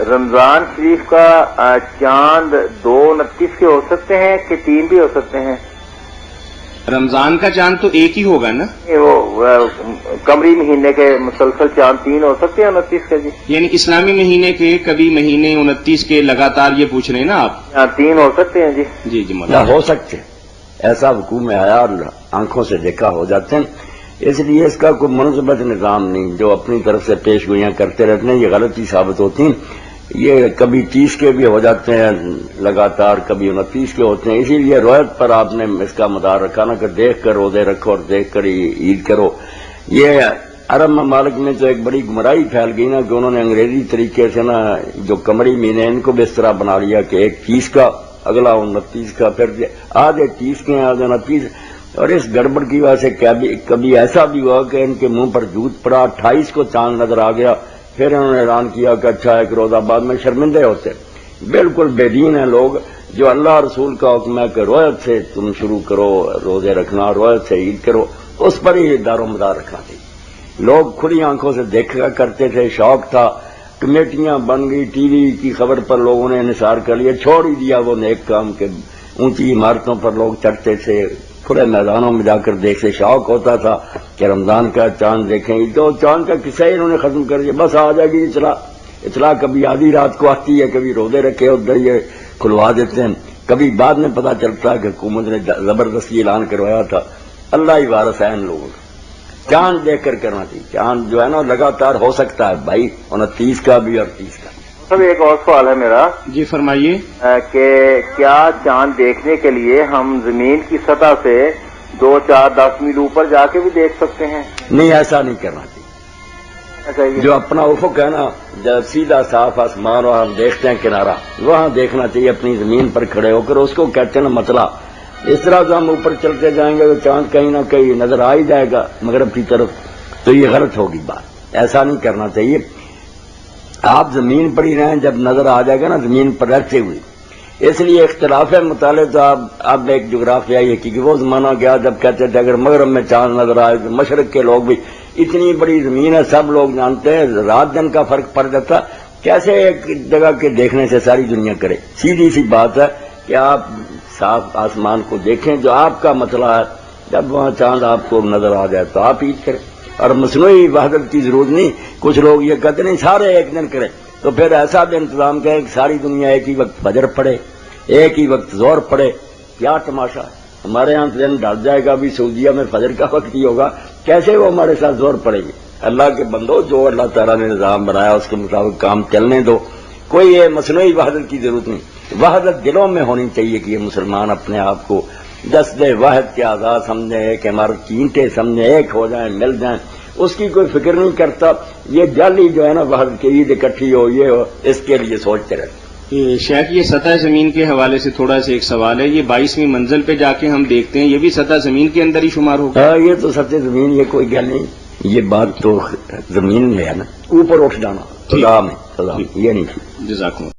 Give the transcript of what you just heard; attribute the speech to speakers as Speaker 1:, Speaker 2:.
Speaker 1: رمضان شریف کا چاند 2/29 کے ہو سکتے ہیں کہ 3 بھی ہو سکتے ہیں؟
Speaker 2: رمضان کا چاند تو ایک ہی ہوگا نا؟
Speaker 1: وہ قمری مہینے کے مسلسل چاند 3 ہو سکتے ہیں 29 کے؟ جی
Speaker 2: یعنی اسلامی مہینے کے کبھی مہینے 29 کے لگاتار یہ پوچھ رہے ہیں نا آپ؟
Speaker 1: 3 ہو سکتے ہیں جی؟
Speaker 2: جی جی
Speaker 3: مولانا ہو سکتے ہیں، ایسا حکومت میں آیا اور آنکھوں سے دیکھا ہو جاتے ہیں، اس لیے اس کا کوئی منظمت نظام نہیں، جو اپنی طرف سے پیش گوئیاں کرتے رہتے ہیں یہ غلطی ثابت ہوتی ہیں۔ یہ کبھی 30 کے بھی ہو جاتے ہیں لگاتار، کبھی 29 کے ہوتے ہیں، اسی لیے روایت پر آپ نے اس کا مدار رکھا نا کہ دیکھ کر روزے رکھو اور دیکھ کر عید کرو۔ یہ عرب ممالک میں تو ایک بڑی گمراہی پھیل گئی نا کہ انہوں نے انگریزی طریقے سے نا جو قمری مہینے ان کو بھی اس طرح بنا لیا کہ ایک 30 کا، اگلا 29 کا، پھر آدھے 30 کے آدھے 29، اور اس گڑبڑ کی وجہ سے کبھی ایسا بھی ہوا کہ ان کے منہ پر جوت پڑا، 28 کو چاند نظر آ گیا، پھر انہوں نے اعلان کیا کہ اچھا ایک روزہ بعد میں شرمندے ہوتے۔ بالکل بے دین ہیں لوگ، جو اللہ رسول کا حکم ہے کہ روزت سے تم شروع کرو روزے رکھنا، روزت سے عید کرو، اس پر ہی دار و مدار رکھنا چاہیے۔ لوگ کھلی آنکھوں سے دیکھا کرتے تھے، شوق تھا، کمیٹیاں بن گئی، ٹی وی کی خبر پر لوگوں نے انحصار کر لیا، چھوڑ ہی دیا وہ نیک کام کے۔ اونچی عمارتوں پر لوگ چڑھتے تھے، کھلے میدانوں میں جا کر دیکھتے، شوق ہوتا تھا کہ رمضان کا چاند دیکھیں۔ تو چاند کا قصہ ہی انہوں نے ختم کر دیا، بس آ جائے گی اطلاع کبھی آدھی رات کو آتی ہے، کبھی روزے رکھے ادھر یہ کھلوا دیتے ہیں، کبھی بعد میں پتا چلتا ہے کہ حکومت نے زبردستی اعلان کروایا تھا۔ اللہ ہی وارث ہے ان لوگوں کا، چاند دیکھ کر کرنا چاہیے۔ چاند جو ہے نا لگاتار ہو سکتا ہے بھائی، 29 کا بھی اور 30 کا۔
Speaker 1: سب ایک اور سوال ہے میرا
Speaker 2: جی فرمائیے
Speaker 1: کہ کیا چاند دیکھنے کے لیے ہم زمین کی سطح سے 2, 4, 10 میل اوپر جا کے بھی دیکھ سکتے ہیں؟
Speaker 3: نہیں، ایسا نہیں کرنا چاہیے۔
Speaker 1: اچھا،
Speaker 3: جو اپنا افق ہے نا، جب سیدھا صاف آسمان اور ہم دیکھتے ہیں کنارہ، وہاں دیکھنا چاہیے، اپنی زمین پر کھڑے ہو کر، اس کو کہتے ہیں نا مطلع۔ اس طرح سے ہم اوپر چلتے جائیں گے تو چاند کہیں نہ کہیں نظر آ ہی جائے گا مغرب کی طرف، تو یہ غلط ہوگی بات، ایسا نہیں کرنا چاہیے۔ آپ زمین پر ہی رہیں، جب نظر آ جائے گا نا زمین پر رہتے ہوئے۔ اس لیے اختلاف مطالعے تو اب ایک جغرافیہ یہ کہ وہ زمانہ گیا جب کہتے تھے اگر مغرب میں چاند نظر آئے تو مشرق کے لوگ بھی، اتنی بڑی زمین ہے سب لوگ جانتے ہیں، رات دن کا فرق پڑ جاتا، کیسے ایک جگہ کے دیکھنے سے ساری دنیا کرے؟ سیدھی سی بات ہے کہ آپ صاف آسمان کو دیکھیں جو آپ کا مطلع ہے، جب وہاں چاند آپ کو نظر آ جائے تو آپ عید کریں، اور مصنوعی وحدت کی ضرورت نہیں۔ کچھ لوگ یہ کہتے نہیں سارے ایک دن کریں، تو پھر ایسا بھی انتظام کریں کہ ساری دنیا ایک ہی وقت فجر پڑے، ایک ہی وقت ظہر پڑے، کیا تماشا ہے؟ ہمارے یہاں دن ڈھل جائے گا، بھی سعودیہ میں فجر کا وقت ہی ہوگا، کیسے وہ ہمارے ساتھ ظہر پڑے گی؟ اللہ کے بندو، جو اللہ تعالیٰ نے نظام بنایا اس کے مطابق کام چلنے دو، کوئی یہ مصنوعی وحدت کی ضرورت نہیں۔ وحدت دلوں میں ہونی چاہیے کہ یہ مسلمان اپنے آپ کو دست واحد کے آزاد سمجھیں، ایک عمارت کی اینٹیں سمجھیں، ایک ہو جائیں، مل جائیں، اس کی کوئی فکر نہیں کرتا۔ یہ جعلی جو ہے نا وحدت کی عید اکٹھی ہو، یہ ہو، اس کے لیے سوچتے رہتے۔
Speaker 2: شیخ یہ سطح زمین کے حوالے سے تھوڑا سا ایک سوال ہے، یہ 22ویں منزل پہ جا کے ہم دیکھتے ہیں، یہ بھی سطح زمین کے اندر ہی شمار ہوگا؟
Speaker 3: یہ تو سطح زمین، یہ کوئی گل نہیں، یہ بات تو زمین میں ہے نا، اوپر اٹھ جانا خدا میں، یہ نہیں۔
Speaker 2: جزاکم